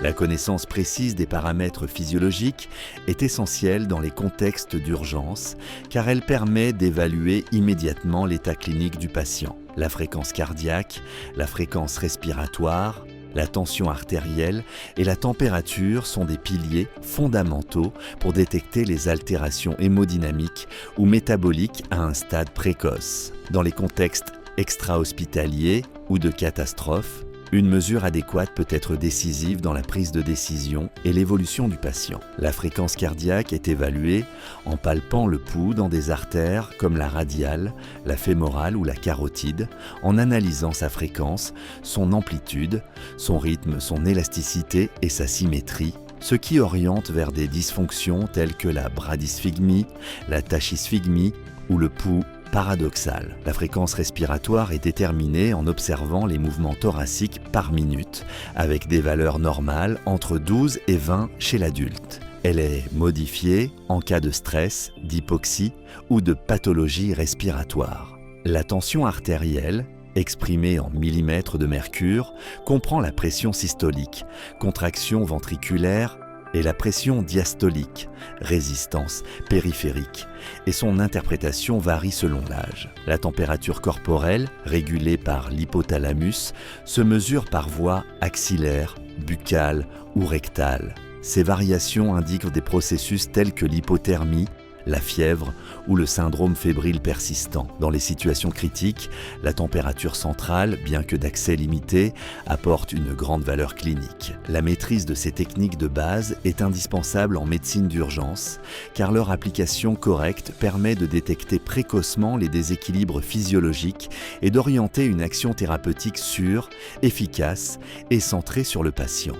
La connaissance précise des paramètres physiologiques est essentielle dans les contextes d'urgence car elle permet d'évaluer immédiatement l'état clinique du patient. La fréquence cardiaque, la fréquence respiratoire, la tension artérielle et la température sont des piliers fondamentaux pour détecter les altérations hémodynamiques ou métaboliques à un stade précoce. Dans les contextes extra-hospitaliers ou de catastrophe, une mesure adéquate peut être décisive dans la prise de décision et l'évolution du patient. La fréquence cardiaque est évaluée en palpant le pouls dans des artères comme la radiale, la fémorale ou la carotide, en analysant sa fréquence, son amplitude, son rythme, son élasticité et sa symétrie, ce qui oriente vers des dysfonctions telles que la bradysphismie, la tachysphismie ou le pouls paradoxal. La fréquence respiratoire est déterminée en observant les mouvements thoraciques par minute, avec des valeurs normales entre 12 et 20 chez l'adulte. Elle est modifiée en cas de stress, d'hypoxie ou de pathologie respiratoire. La tension artérielle, exprimée en millimètres de mercure, comprend la pression systolique, contraction ventriculaire, et la pression diastolique, résistance périphérique, et son interprétation varie selon l'âge. La température corporelle, régulée par l'hypothalamus, se mesure par voie axillaire, buccale ou rectale. Ces variations indiquent des processus tels que l'hypothermie, la fièvre ou le syndrome fébrile persistant. Dans les situations critiques, la température centrale, bien que d'accès limité, apporte une grande valeur clinique. La maîtrise de ces techniques de base est indispensable en médecine d'urgence, car leur application correcte permet de détecter précocement les déséquilibres physiologiques et d'orienter une action thérapeutique sûre, efficace et centrée sur le patient.